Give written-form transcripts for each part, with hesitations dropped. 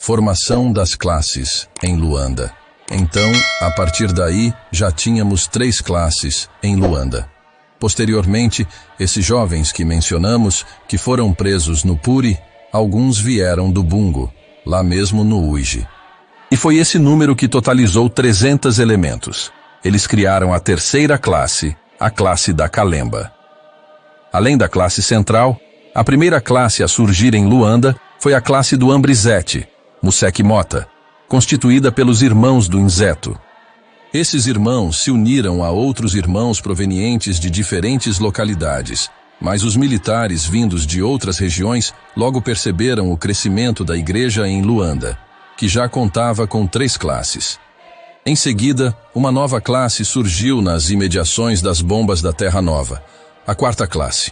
Formação das classes em Luanda. Então, a partir daí, já tínhamos 3 classes em Luanda. Posteriormente, esses jovens que mencionamos, que foram presos no Puri, alguns vieram do Bungo, lá mesmo no Uji. E foi esse número que totalizou 300 elementos. Eles criaram a 3ª classe, a classe da Kalemba. Além da classe central, a primeira classe a surgir em Luanda foi a classe do Ambrizete, Musek Mota, constituída pelos irmãos do Inzeto. Esses irmãos se uniram a outros irmãos provenientes de diferentes localidades, mas os militares vindos de outras regiões logo perceberam o crescimento da igreja em Luanda, que já contava com 3 classes. Em seguida, uma nova classe surgiu nas imediações das bombas da Terra Nova, a 4ª classe.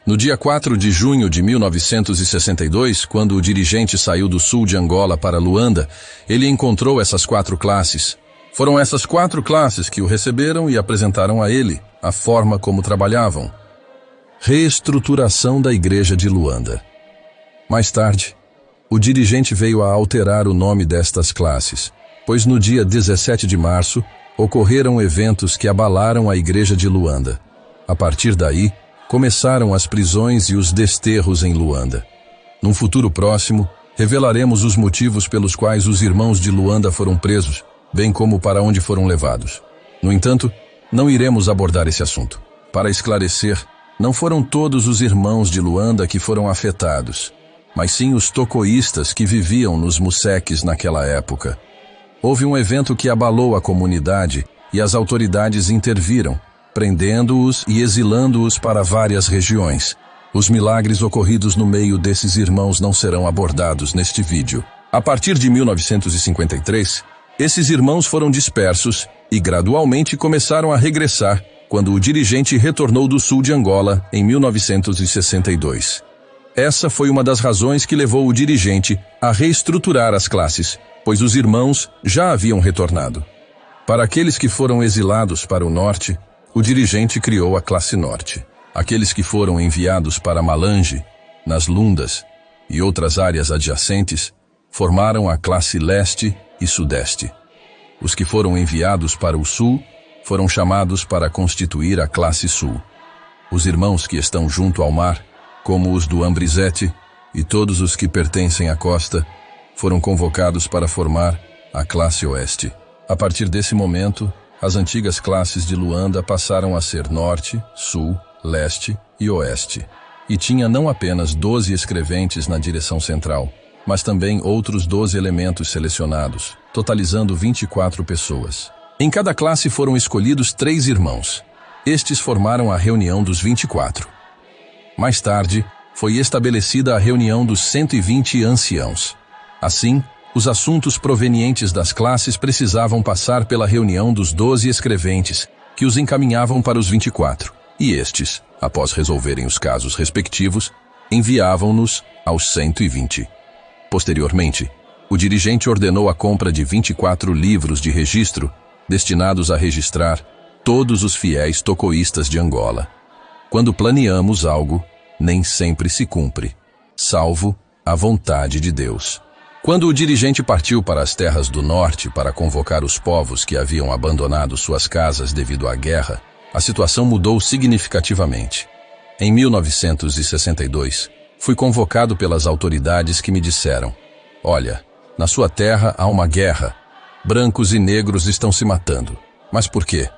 No dia 4 de junho de 1962, quando o dirigente saiu do sul de Angola para Luanda, ele encontrou essas 4 classes. Foram essas 4 classes que o receberam e apresentaram a ele a forma como trabalhavam. Reestruturação da igreja de Luanda. Mais tarde, o dirigente veio a alterar o nome destas classes, pois no dia 17 de março ocorreram eventos que abalaram a igreja de Luanda. A partir daí, começaram as prisões e os desterros em Luanda. Num futuro próximo, revelaremos os motivos pelos quais os irmãos de Luanda foram presos, bem como para onde foram levados. No entanto, não iremos abordar esse assunto. Para esclarecer, não foram todos os irmãos de Luanda que foram afetados, mas sim os tocoístas que viviam nos museques naquela época. Houve um evento que abalou a comunidade e as autoridades interviram, prendendo-os e exilando-os para várias regiões. Os milagres ocorridos no meio desses irmãos não serão abordados neste vídeo. A partir de 1953, esses irmãos foram dispersos e gradualmente começaram a regressar quando o dirigente retornou do sul de Angola em 1962. Essa foi uma das razões que levou o dirigente a reestruturar as classes, pois os irmãos já haviam retornado. Para aqueles que foram exilados para o norte, o dirigente criou a classe norte. Aqueles que foram enviados para Malange, nas Lundas e outras áreas adjacentes, formaram a classe leste e sudeste. Os que foram enviados para o sul foram chamados para constituir a classe sul. Os irmãos que estão junto ao mar, como os do Ambrizete e todos os que pertencem à costa, foram convocados para formar a classe oeste. A partir desse momento, as antigas classes de Luanda passaram a ser norte, sul, leste e oeste. E tinha não apenas 12 escreventes na direção central, mas também outros 12 elementos selecionados, totalizando 24 pessoas. Em cada classe foram escolhidos 3 irmãos. Estes formaram a reunião dos 24. Mais tarde, foi estabelecida a reunião dos 120 anciãos. Assim, os assuntos provenientes das classes precisavam passar pela reunião dos 12 escreventes, que os encaminhavam para os 24, e estes, após resolverem os casos respectivos, enviavam-nos aos 120. Posteriormente, o dirigente ordenou a compra de 24 livros de registro, destinados a registrar todos os fiéis tocoístas de Angola. Quando planeamos algo, nem sempre se cumpre, salvo a vontade de Deus. Quando o dirigente partiu para as terras do norte para convocar os povos que haviam abandonado suas casas devido à guerra, a situação mudou significativamente. Em 1962, fui convocado pelas autoridades que me disseram: "Olha, na sua terra há uma guerra. Brancos e negros estão se matando. Mas por quê?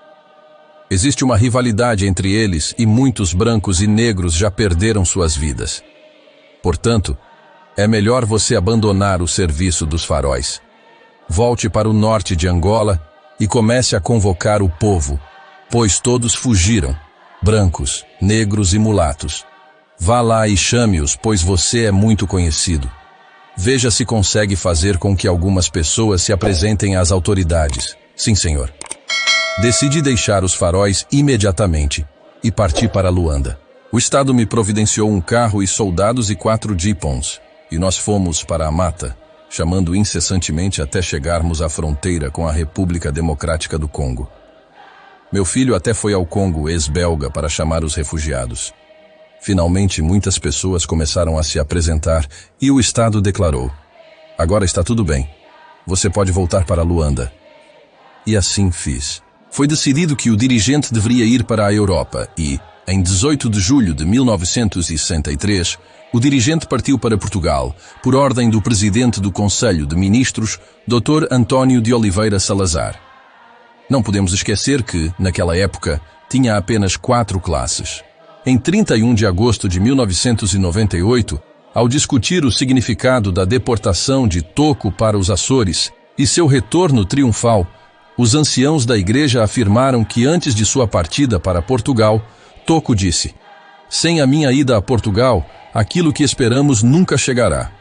Existe uma rivalidade entre eles e muitos brancos e negros já perderam suas vidas. Portanto, é melhor você abandonar o serviço dos faróis. Volte para o norte de Angola e comece a convocar o povo, pois todos fugiram, brancos, negros e mulatos. Vá lá e chame-os, pois você é muito conhecido. Veja se consegue fazer com que algumas pessoas se apresentem às autoridades." "Sim, senhor." Decidi deixar os faróis imediatamente e parti para Luanda. O Estado me providenciou um carro e soldados e 4 jeepons, e nós fomos para a mata, chamando incessantemente até chegarmos à fronteira com a República Democrática do Congo. Meu filho até foi ao Congo ex-belga para chamar os refugiados. Finalmente, muitas pessoas começaram a se apresentar e o Estado declarou: Agora está tudo bem. Você pode voltar para Luanda. E assim fiz. Foi decidido que o dirigente deveria ir para a Europa e, em 18 de julho de 1963, o dirigente partiu para Portugal, por ordem do presidente do Conselho de Ministros, Dr. António de Oliveira Salazar. Não podemos esquecer que, naquela época, tinha apenas 4 classes. Em 31 de agosto de 1998, ao discutir o significado da deportação de Toco para os Açores e seu retorno triunfal, os anciãos da igreja afirmaram que antes de sua partida para Portugal, Toco disse: "Sem a minha ida a Portugal, aquilo que esperamos nunca chegará."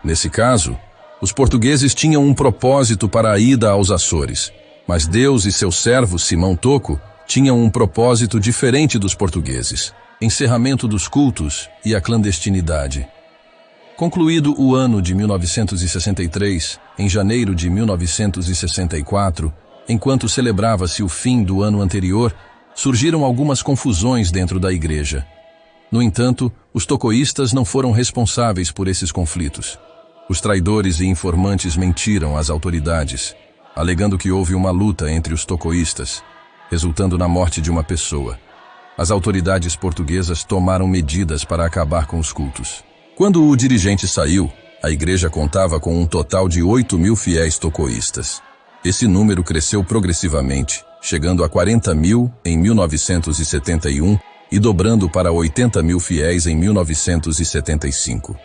Nesse caso, os portugueses tinham um propósito para a ida aos Açores, mas Deus e seu servo Simão Toco tinham um propósito diferente dos portugueses: encerramento dos cultos e a clandestinidade. Concluído o ano de 1963, em janeiro de 1964, enquanto celebrava-se o fim do ano anterior, surgiram algumas confusões dentro da igreja. No entanto, os tocoístas não foram responsáveis por esses conflitos. Os traidores e informantes mentiram às autoridades, alegando que houve uma luta entre os tocoístas, resultando na morte de uma pessoa. As autoridades portuguesas tomaram medidas para acabar com os cultos. Quando o dirigente saiu, a igreja contava com um total de 8.000 fiéis tocoístas. Esse número cresceu progressivamente, chegando a 40.000 em 1971 e dobrando para 80.000 fiéis em 1975.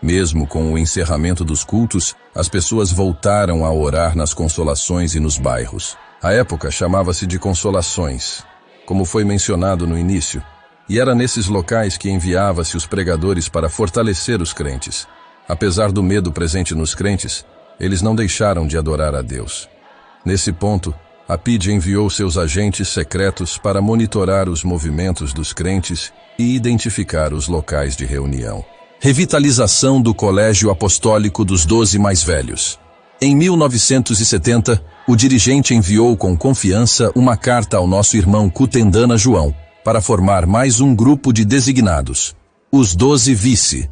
Mesmo com o encerramento dos cultos, as pessoas voltaram a orar nas consolações e nos bairros. A época chamava-se de Consolações, como foi mencionado no início, e era nesses locais que enviava-se os pregadores para fortalecer os crentes. Apesar do medo presente nos crentes, eles não deixaram de adorar a Deus. Nesse ponto, a PIDE enviou seus agentes secretos para monitorar os movimentos dos crentes e identificar os locais de reunião. Revitalização do Colégio Apostólico dos 12 Mais Velhos. Em 1970, o dirigente enviou com confiança uma carta ao nosso irmão Cutendana João, para formar mais um grupo de designados, os 12 Vice.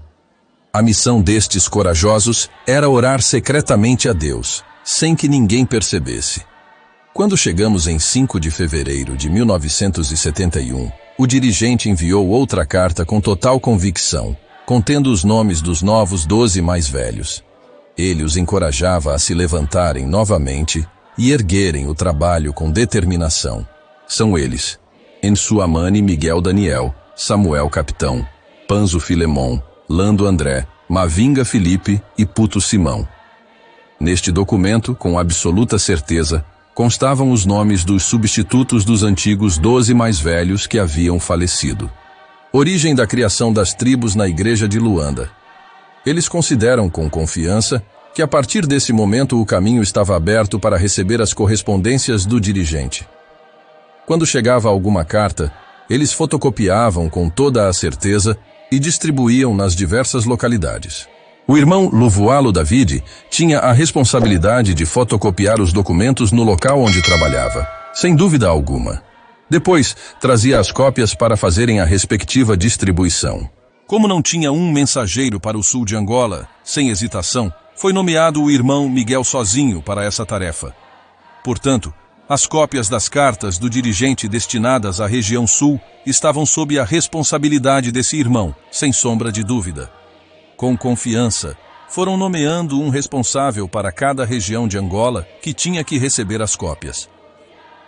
A missão destes corajosos era orar secretamente a Deus, sem que ninguém percebesse. Quando chegamos em 5 de fevereiro de 1971, o dirigente enviou outra carta com total convicção, contendo os nomes dos novos 12 mais velhos. Ele os encorajava a se levantarem novamente e erguerem o trabalho com determinação. São eles: Ensuamani Miguel Daniel, Samuel Capitão, Panzo Filemon, Lando André, Mavinga Felipe e Puto Simão. Neste documento, com absoluta certeza, constavam os nomes dos substitutos dos antigos 12 mais velhos que haviam falecido. Origem da criação das tribos na igreja de Luanda. Eles consideram com confiança que a partir desse momento o caminho estava aberto para receber as correspondências do dirigente. Quando chegava alguma carta, eles fotocopiavam com toda a certeza e distribuíam nas diversas localidades. O irmão Luvualo David tinha a responsabilidade de fotocopiar os documentos no local onde trabalhava, sem dúvida alguma. Depois, trazia as cópias para fazerem a respectiva distribuição. Como não tinha um mensageiro para o sul de Angola, sem hesitação, foi nomeado o irmão Miguel sozinho para essa tarefa. Portanto, as cópias das cartas do dirigente destinadas à região sul estavam sob a responsabilidade desse irmão, sem sombra de dúvida. Com confiança, foram nomeando um responsável para cada região de Angola que tinha que receber as cópias.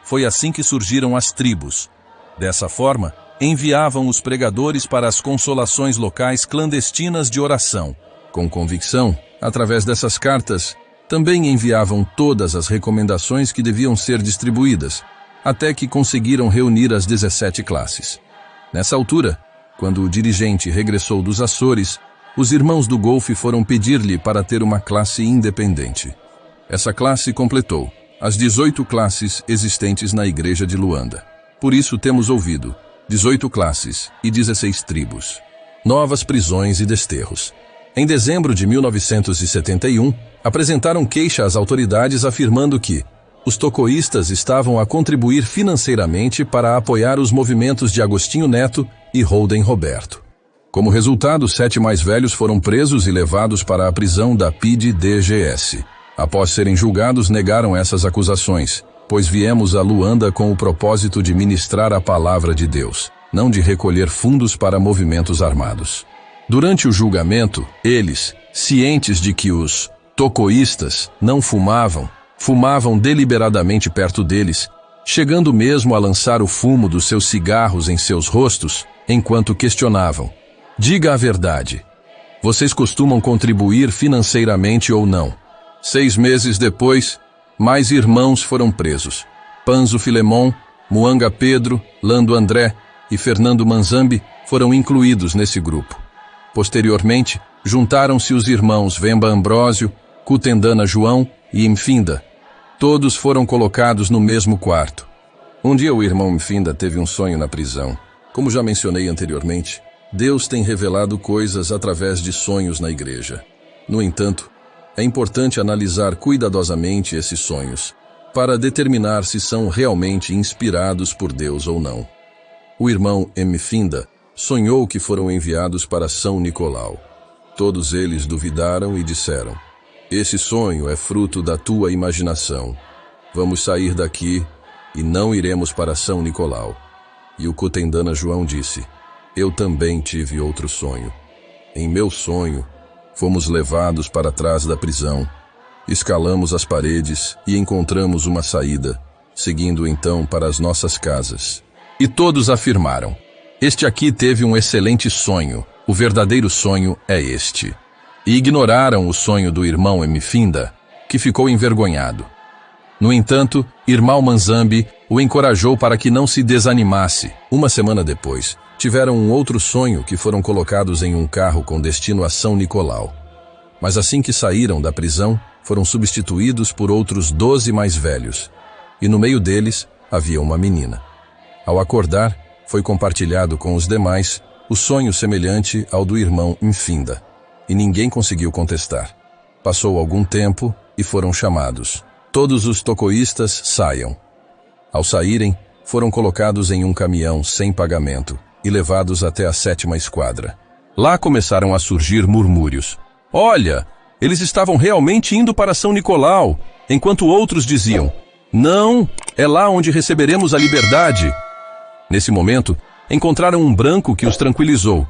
Foi assim que surgiram as tribos. Dessa forma, enviavam os pregadores para as consolações locais clandestinas de oração. Com convicção, através dessas cartas, também enviavam todas as recomendações que deviam ser distribuídas, até que conseguiram reunir as 17 classes. Nessa altura, quando o dirigente regressou dos Açores, os irmãos do Golfe foram pedir-lhe para ter uma classe independente. Essa classe completou as 18 classes existentes na igreja de Luanda. Por isso temos ouvido 18 classes e 16 tribos. Novas prisões e desterros. Em dezembro de 1971, apresentaram queixa às autoridades afirmando que os tocoístas estavam a contribuir financeiramente para apoiar os movimentos de Agostinho Neto e Holden Roberto. Como resultado, os 7 mais velhos foram presos e levados para a prisão da PIDE-DGS. Após serem julgados, negaram essas acusações, pois viemos a Luanda com o propósito de ministrar a palavra de Deus, não de recolher fundos para movimentos armados. Durante o julgamento, eles, cientes de que os tocoístas não fumavam deliberadamente perto deles, chegando mesmo a lançar o fumo dos seus cigarros em seus rostos, enquanto questionavam: diga a verdade. Vocês costumam contribuir financeiramente ou não? 6 meses depois, mais irmãos foram presos. Panzo Filemon, Muanga Pedro, Lando André e Fernando Manzambi foram incluídos nesse grupo. Posteriormente, juntaram-se os irmãos Vemba Ambrósio, Cutendana João e Mfinda. Todos foram colocados no mesmo quarto. Um dia o irmão Mfinda teve um sonho na prisão. Como já mencionei anteriormente, Deus tem revelado coisas através de sonhos na igreja. No entanto, é importante analisar cuidadosamente esses sonhos, para determinar se são realmente inspirados por Deus ou não. O irmão Mfinda sonhou que foram enviados para São Nicolau. Todos eles duvidaram e disseram: esse sonho é fruto da tua imaginação. Vamos sair daqui e não iremos para São Nicolau. E o Cutendana João disse: eu também tive outro sonho. Em meu sonho, fomos levados para trás da prisão, escalamos as paredes e encontramos uma saída, seguindo então para as nossas casas. E todos afirmaram: este aqui teve um excelente sonho, o verdadeiro sonho é este. E ignoraram o sonho do irmão Mfinda, que ficou envergonhado. No entanto, irmão Manzambi o encorajou para que não se desanimasse. Uma semana depois, tiveram um outro sonho que foram colocados em um carro com destino a São Nicolau. Mas assim que saíram da prisão, foram substituídos por outros 12 mais velhos, e no meio deles havia uma menina. Ao acordar, foi compartilhado com os demais o sonho semelhante ao do irmão Mfinda, e ninguém conseguiu contestar. Passou algum tempo e foram chamados: todos os tocoístas saiam. Ao saírem, foram colocados em um caminhão sem pagamento e levados até a 7ª esquadra. Lá começaram a surgir murmúrios. Olha, eles estavam realmente indo para São Nicolau, enquanto outros diziam: não, é lá onde receberemos a liberdade. Nesse momento, encontraram um branco que os tranquilizou.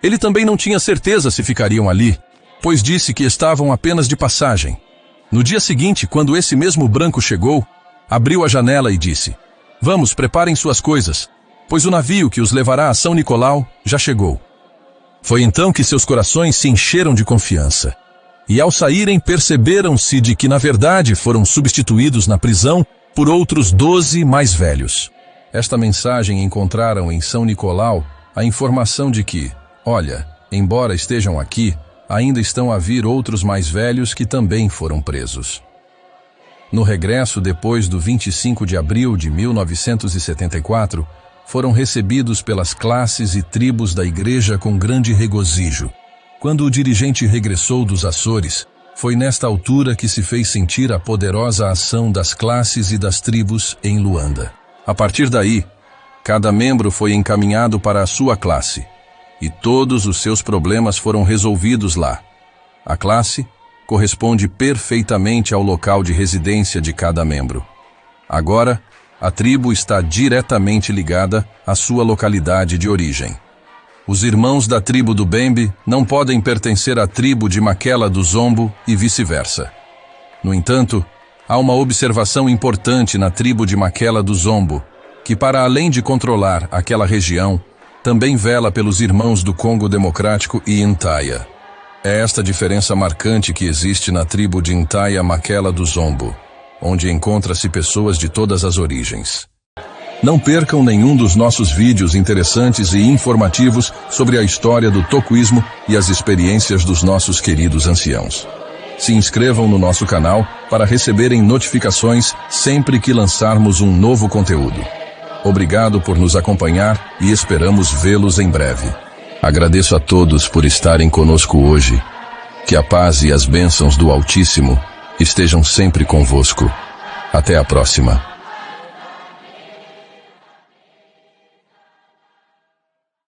Ele também não tinha certeza se ficariam ali, pois disse que estavam apenas de passagem. No dia seguinte, quando esse mesmo branco chegou, abriu a janela e disse: vamos, preparem suas coisas, pois o navio que os levará a São Nicolau já chegou. Foi então que seus corações se encheram de confiança. E ao saírem, perceberam-se de que, na verdade, foram substituídos na prisão por outros 12 mais velhos. Esta mensagem encontraram em São Nicolau a informação de que, olha, embora estejam aqui, ainda estão a vir outros mais velhos que também foram presos. No regresso, depois do 25 de abril de 1974, foram recebidos pelas classes e tribos da igreja com grande regozijo. Quando o dirigente regressou dos Açores, foi nesta altura que se fez sentir a poderosa ação das classes e das tribos em Luanda. A partir daí, cada membro foi encaminhado para a sua classe, e todos os seus problemas foram resolvidos lá. A classe corresponde perfeitamente ao local de residência de cada membro. Agora, a tribo está diretamente ligada à sua localidade de origem. Os irmãos da tribo do Bembe não podem pertencer à tribo de Maquela do Zombo e vice-versa. No entanto, há uma observação importante na tribo de Maquela do Zombo, que, para além de controlar aquela região, também vela pelos irmãos do Congo Democrático e Intaya. É esta diferença marcante que existe na tribo de Intaya Maquela do Zombo, onde encontra-se pessoas de todas as origens. Não percam nenhum dos nossos vídeos interessantes e informativos sobre a história do tocoísmo e as experiências dos nossos queridos anciãos. Se inscrevam no nosso canal para receberem notificações sempre que lançarmos um novo conteúdo. Obrigado por nos acompanhar e esperamos vê-los em breve. Agradeço a todos por estarem conosco hoje. Que a paz e as bênçãos do Altíssimo estejam sempre convosco. Até a próxima.